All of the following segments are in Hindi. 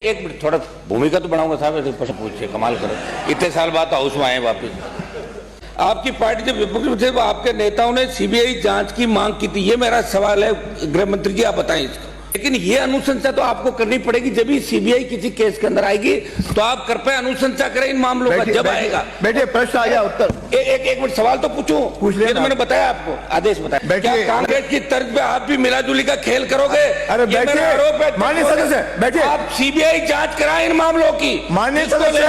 एक मिनट थोड़ा भूमिका तो बनाऊंगा साहब, ऐसे प्रश्न पूछिए, कमाल करो। इतने साल बाद हाउस में आए वापस। आपकी पार्टी जब विपक्ष में थे, आपके नेताओं ने सीबीआई जांच की मांग की थी। ये मेरा सवाल है गृह मंत्री जी, आप बताएं इसको। लेकिन ये अनुशंसा तो आपको करनी पड़ेगी जब भी सीबीआई किसी केस के अंदर आएगी, तो आप कृपया अनुशंसा करें इन मामलों का। जब आएगा बेटे प्रश्न आ गया, उत्तर एक मिनट सवाल तो पूछूं। पूछ लेना। ये तो मैंने बताया आपको, आदेश बताया। क्या कांग्रेस की तर्ज पे आप भी मिलाजुली का खेल करोगे? अरे बैठिए, आरोप है माननीय सदस्य बैठिए। आप सीबीआई जांच कराएं इन मामलों की। माननीय सदस्य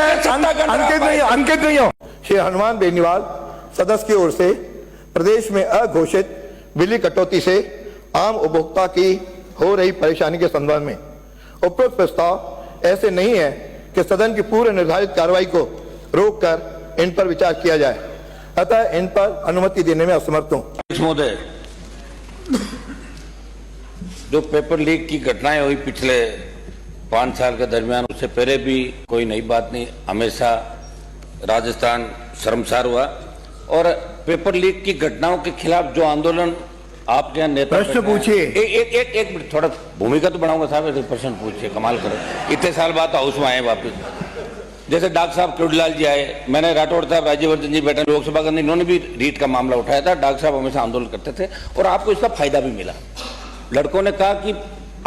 अंकित नहीं हो। श्री हनुमान बेनीवाल सदस्य की ओर से प्रदेश में अघोषित बिजली कटौती से आम उपभोक्ता की हो रही परेशानी के संदर्भ में उपरोक्त प्रस्ताव ऐसे नहीं है कि सदन की पूर्व निर्धारित कार्रवाई को रोककर इन पर विचार किया जाए, अतः इन पर अनुमति देने में असमर्थ हूं। महोदय, जो पेपर लीक की घटनाएं हुई पिछले 5 साल के दरमियान, उससे पहले भी कोई नई बात नहीं। हमेशा राजस्थान शर्मसार हुआ और पेपर लीक की घटनाओं के खिलाफ जो आंदोलन आपके यहाँ नेता प्रश्न पूछिए। एक मिनट थोड़ा भूमिका तो बनाऊंगा साहब, ऐसे प्रश्न पूछिए, कमाल करो। इतने साल बाद हाउस में आए वापस। जैसे डॉक्टर साहब केवड़ीलाल जी आए, मैंने राठौड़ साहब, राज्यवर्धन जी बैठे लोकसभा के अंदर, इन्होंने भी रीट का मामला उठाया था। डॉक्टर साहब हमेशा आंदोलन करते थे और आपको इसका फायदा भी मिला। लड़कों ने कहा कि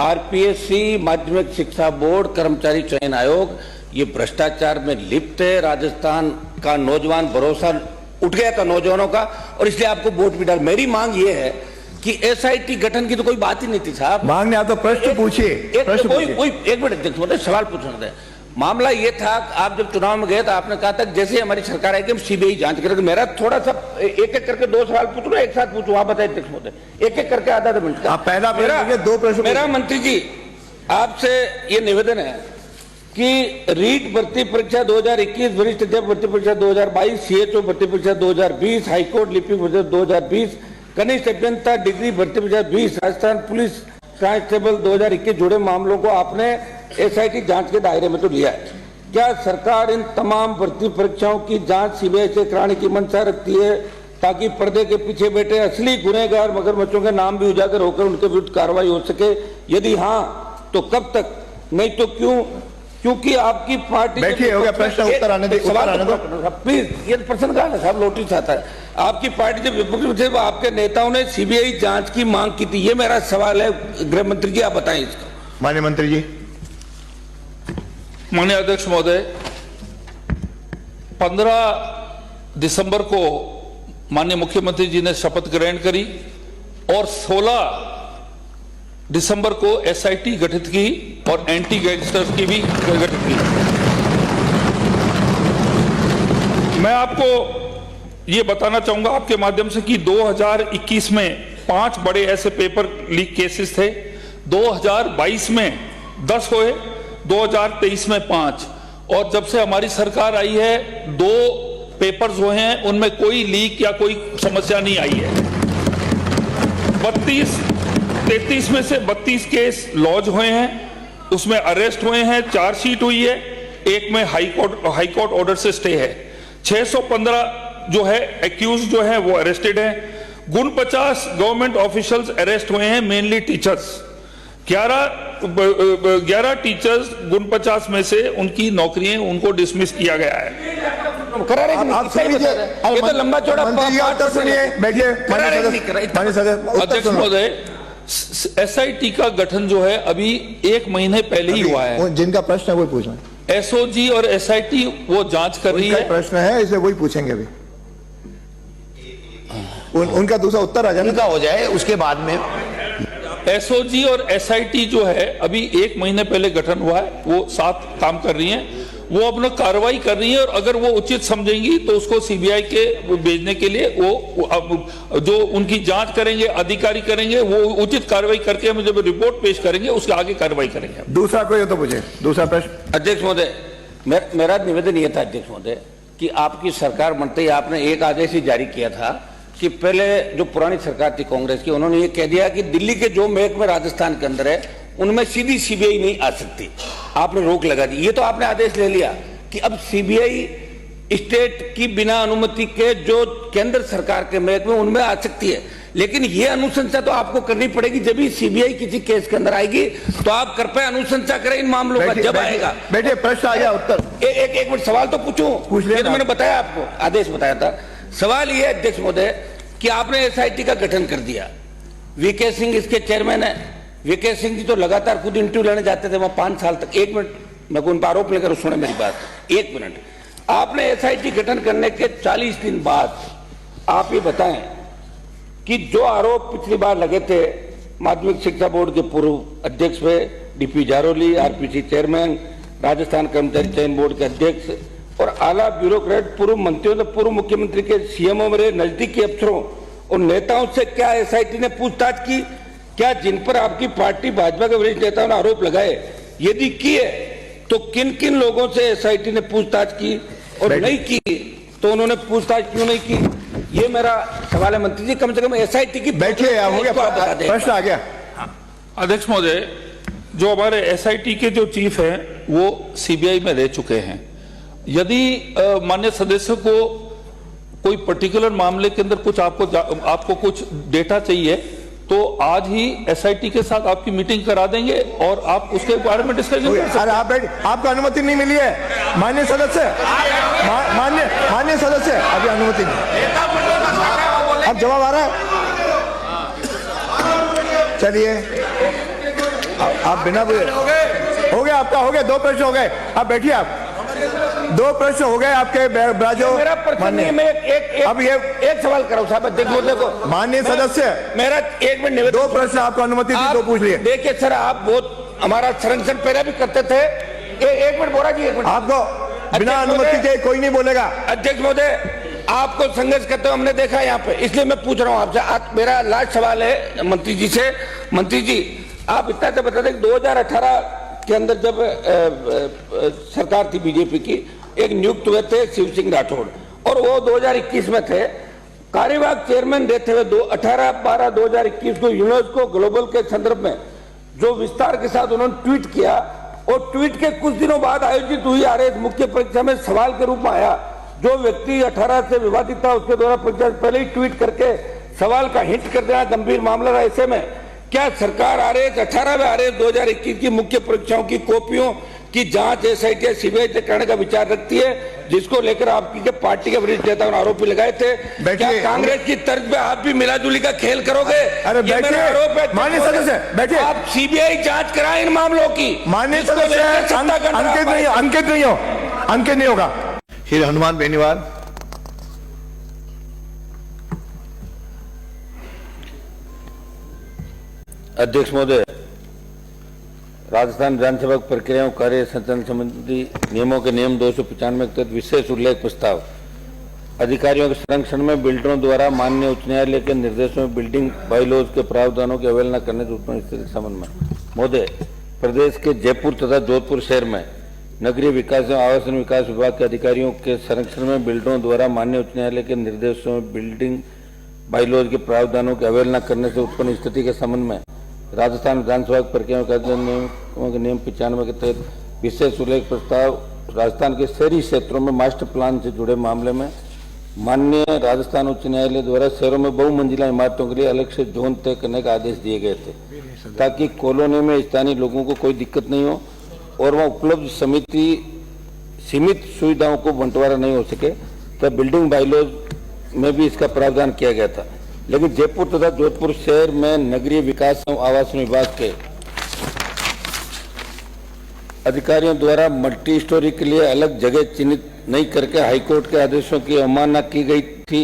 आरपीएससी, माध्यमिक शिक्षा बोर्ड, कर्मचारी चयन आयोग ये भ्रष्टाचार में लिप्त है। राजस्थान का नौजवान भरोसा उठ गया था नौजवानों का, और इसलिए आपको वोट भी डाल। मेरी मांग ये है कि एसआईटी गठन की तो कोई बात ही नहीं थी साहब। मांग नहीं आता, प्रश्न पूछिए। एक मिनट सवाल पूछना था। मामला ये था, आप जब चुनाव में गए तो आपने कहा था जैसे हमारी सरकार आएगी हम सीबीआई जांच करेंगे। मेरा थोड़ा सा एक करके 2 सवाल पूछ लो, एक साथ पूछूं, आप बताइए अध्यक्ष महोदय। एक करके आधा मिनट का। पहला प्रश्न, 2 प्रश्न। मेरा मंत्री जी आपसे ये निवेदन है कि रीट भर्ती परीक्षा 2021, वरिष्ठ अध्यापक भर्ती परीक्षा 2022, सीएचओ भर्ती परीक्षा 2020, हाईकोर्ट लिपिक परीक्षा 2020, कनिष्ठ अभियंता डिग्री भर्ती परीक्षा 20, राजस्थान पुलिस कांस्टेबल 2021 जुड़े मामलों को आपने एसआईटी जांच के दायरे में तो लिया है। क्या सरकार इन तमाम भर्ती परीक्षाओं की जांच सीबीआई से कराने की मंशा रखती है ताकि पर्दे के पीछे बैठे असली गुनहगार मगरमच्छों के नाम भी उजागर होकर उनके विरुद्ध कार्रवाई हो सके? यदि हाँ तो कब तक, नहीं तो क्यों? क्योंकि आपकी पार्टी बैठिए, हो गया प्रश्न, उत्तर आने दो। प्लीज, ये प्रश्न कहा ना साहब, नोटिस आता है। आपकी पार्टी जब विपक्ष में थे, आपके नेताओं ने सीबीआई जांच की मांग की थी। ये मेरा सवाल है गृह मंत्री जी, आप बताएं इसको। माननीय मंत्री जी। माननीय अध्यक्ष महोदय, 15 दिसंबर को माननीय मुख्यमंत्री जी ने शपथ ग्रहण करी और 16 दिसंबर को एसआईटी गठित की और एंटी गैंगस्टर्स की भी गठित की। मैं आपको ये बताना चाहूंगा आपके माध्यम से कि 2021 में 5 बड़े ऐसे पेपर लीक केसेस थे, 2022 में 10 हुए, 2023 में 5, और जब से हमारी सरकार आई है 2 पेपर्स हुए हैं, उनमें कोई लीक या कोई समस्या नहीं आई है। 33 में से 32 केस लॉन्च हुए हैं, उसमें अरेस्ट हुए हैं, चार्जशीट हुई है, एक में हाईकोर्ट ऑर्डर से स्टे है। 615 जो है एक्यूज जो है वो अरेस्टेड हैं। 49 गवर्नमेंट ऑफिशियल्स अरेस्ट हुए हैं, मेनली टीचर्स। 11 टीचर्स 49 में से उनकी नौकरियां उनको डिसमिस किया गया है। ये तो लंबा चौड़ा सुनिए, बैठिए। अध्यक्ष महोदय, एसआईटी का गठन जो है अभी 1 महीने पहले ही हुआ है। जिनका प्रश्न है वही पूछना। एसओजी और एसआईटी वो जांच कर रही है। प्रश्न है, इसे वही पूछेंगे अभी। उनका दूसरा उत्तर आ जाए, उनका हो जाए, उसके बाद में। एसओजी और एसआईटी जो है अभी 1 महीने पहले गठन हुआ है, वो साथ काम कर रही हैं, वो अपना कार्रवाई कर रही है, और अगर वो उचित समझेंगी तो उसको सीबीआई के भेजने के लिए वो जो उनकी जांच करेंगे, अधिकारी करेंगे, वो उचित कार्रवाई करके हमें जब रिपोर्ट पेश करेंगे उसके आगे कार्रवाई करेंगे। दूसरा कोई तो पूछे, दूसरा प्रश्न। अध्यक्ष महोदय, मेरा निवेदन ये था अध्यक्ष महोदय कि आपकी सरकार बनते ही आपने एक आदेश ही जारी किया था कि पहले जो पुरानी सरकार थी कांग्रेस की, उन्होंने ये कह दिया कि दिल्ली के जो महकमे राजस्थान के अंदर है उनमें सीधी सीबीआई नहीं आ सकती, आपने रोक लगा दी। ये तो आपने आदेश ले लिया कि अब सीबीआई स्टेट की बिना अनुमति के जो केंद्र सरकार के महकमे उनमें आ सकती है। लेकिन ये अनुशंसा तो आपको करनी पड़ेगी जब भी सीबीआई किसी केस के अंदर आएगी, तो आप कृपया अनुशंसा करें इन मामलों का जब आएगा। बेटे प्रश्न आ गया, उत्तर एक मिनट सवाल तो पूछूं। पूछ लेना। ये तो मैंने बताया आपको, आदेश बताया था। सवाल ये है अध्यक्ष महोदय कि आपने एसआईटी का गठन कर दिया, वीके सिंह इसके चेयरमैन है। वीके सिंह जी तो लगातार खुद इंटरव्यू लेने जाते थे वहां 5 साल तक। 1 मिनट, मैं उन पर आरोप लेकर सुने मेरी बात, 1 मिनट। आपने एसआईटी गठन करने के 40 दिन बाद आप ये बताएं कि जो आरोप पिछली बार लगे थे माध्यमिक शिक्षा बोर्ड के पूर्व अध्यक्ष पे DP Jaroli, RPC chairman, Rajasthan कर्मचारी चयन बोर्ड के अध्यक्ष और आला ब्यूरोक्रेट, पूर्व मंत्रियों ने पूर्व मुख्यमंत्री के सीएमओ मेरे नजदीकी अफसरों और नेताओं से क्या एसआईटी ने पूछताछ की? क्या जिन पर आपकी पार्टी भाजपा के वरिष्ठ नेताओं ने आरोप लगाए, यदि किए तो किन किन लोगों से एसआईटी ने पूछताछ की, और नहीं की तो उन्होंने पूछताछ क्यों नहीं की? ये मेरा सवाल है मंत्री जी। कम से कम एसआईटी की बैठिए, हो गया प्रश्न आ गया। अध्यक्ष महोदय, जो हमारे एसआईटी के जो चीफ हैं वो सीबीआई में रह चुके हैं। यदि माननीय सदस्य को कोई पर्टिकुलर मामले के अंदर कुछ आपको कुछ डेटा चाहिए तो आज ही एसआईटी के साथ आपकी मीटिंग करा देंगे और आप उसके बारे में डिस्कशन कर सकते हैं। अरे आप बैठ, आपको अनुमति नहीं मिली है माननीय सदस्य, माननीय सदस्य, अभी अनुमति नहीं। अब जवाब आ रहा है? चलिए आप बिना हो गया आपका, हो गया, 2 प्रश्न हो गए। आप बैठिए, आप 2 प्रश्न हो गए आपके। ब्राजो मेरा प्रश्न नहीं, मैं अब ये एक सवाल करो साहब अध्यक्ष महोदय को। माननीय सदस्य, मेरा 1 मिनट निवेदन। 2 प्रश्न आपको अनुमति दी, 2 पूछ लिए। देखिए सर, आप बहुत हमारा संरक्षण पहले भी करते थे। 1 मिनट बोरा जी, 1 मिनट। आपको बिना अनुमति के कोई नहीं बोलेगा। अध्यक्ष महोदय, आपको संघर्ष करते हुए हमने देखा यहाँ पे, इसलिए मैं पूछ रहा हूँ आपसे। मेरा लास्ट सवाल है मंत्री जी से। मंत्री जी, आप इतना तो बता दें 2018 के अंदर जब सरकार थी बीजेपी की, एक नियुक्त हुए थे शिव सिंह राठौड़ और वो 2021 में थे कार्यवाहक चेयरमैन रहते हुए 18/12/2021 को यूनेस्को ग्लोबल के संदर्भ में जो विस्तार के साथ उन्होंने ट्वीट किया, और ट्वीट के कुछ दिनों बाद आयोजित हुई आरएस मुख्य परीक्षा में सवाल के रूप में आया। जो व्यक्ति 18 से विवादित था उसके द्वारा परीक्षा से पहले ही ट्वीट करके सवाल का हिंट कर देना गंभीर मामला था। ऐसे में क्या सरकार आरएस 18 में आरएस 2021 की मुख्य परीक्षाओं की कॉपियों की जांच एसआईटी सीबीआई से करने का विचार रखती है, जिसको लेकर आपकी के पार्टी के वरिष्ठ नेताओं ने आरोप भी लगाए थे? क्या कांग्रेस की तर्ज पे आप भी मिलाजुली का खेल करोगे? अरे बैठिए, आरोप है माननीय सदस्य, बैठिए। आप सीबीआई जांच कराएं इन मामलों की। माननीय सदस्य, अंकित नहीं होगा। श्री हनुमान बेनीवाल। अध्यक्ष महोदय, राजस्थान विधानसभा प्रक्रियाओं कार्य संचालन संबंधी नियमों के नियम 295 के तहत विशेष उल्लेख प्रस्ताव अधिकारियों के संरक्षण में बिल्डरों द्वारा माननीय उच्च न्यायालय के निर्देशों में बिल्डिंग बाइलॉज के प्रावधानों की अवहेलना करने से उत्पन्न स्थिति के संबंध में महोदय, प्रदेश के जयपुर तथा जोधपुर शहर में नगरीय विकास एवं आवासन विकास विभाग के अधिकारियों के संरक्षण में बिल्डरों द्वारा माननीय उच्च न्यायालय के निर्देशों में बिल्डिंग बाइलॉज के प्रावधानों की अवहेलना करने से उत्पन्न स्थिति के संबंध में राजस्थान विधानसभा प्रक्रियाओं के नियम 95 के तहत विशेष उल्लेख प्रस्ताव राजस्थान के शहरी क्षेत्रों में मास्टर प्लान से जुड़े मामले में माननीय राजस्थान उच्च न्यायालय द्वारा शहरों में बहुमंजिला इमारतों के लिए अलग से जोन तय करने का आदेश दिए गए थे, ताकि कॉलोनी में स्थानीय लोगों को कोई दिक्कत नहीं हो और वहाँ उपलब्ध सीमित सुविधाओं को बंटवारा नहीं हो सके। तब बिल्डिंग बाइलॉज में भी इसका प्रावधान किया गया था, लेकिन जयपुर तथा जोधपुर शहर में नगरीय विकास एवं आवासन विभाग के अधिकारियों द्वारा मल्टी स्टोरी के लिए अलग जगह चिन्हित नहीं करके हाईकोर्ट के आदेशों की अवमानना की गई थी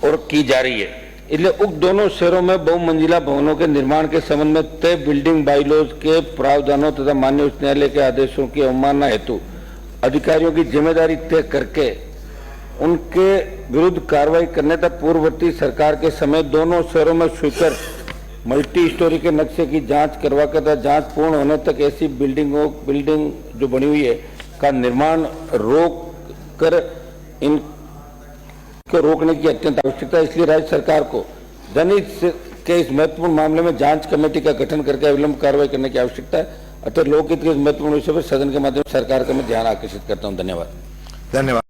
और की जा रही है। इसलिए उक्त दोनों शहरों में बहुमंजिला भवनों के निर्माण के संबंध में तय बिल्डिंग बाइलॉज के प्रावधानों तथा माननीय उच्च न्यायालय के आदेशों की अवमानना हेतु अधिकारियों की जिम्मेदारी तय करके उनके विरुद्ध कार्रवाई करने तक पूर्ववर्ती सरकार के समय दोनों शहरों में स्वीकृत मल्टी स्टोरी के नक्शे की जांच करवा कर जांच पूर्ण होने तक ऐसी बिल्डिंग जो बनी हुई है का निर्माण रोक कर इनको रोकने की अत्यंत आवश्यकता है। इसलिए राज्य सरकार को जनहित के इस महत्वपूर्ण मामले में जांच कमेटी का गठन करके अविलंब कार्रवाई करने की आवश्यकता है। अतः लोकहित के इस महत्वपूर्ण विषय पर सदन के माध्यम से सरकार का मैं ध्यान आकर्षित करता हूँ। धन्यवाद।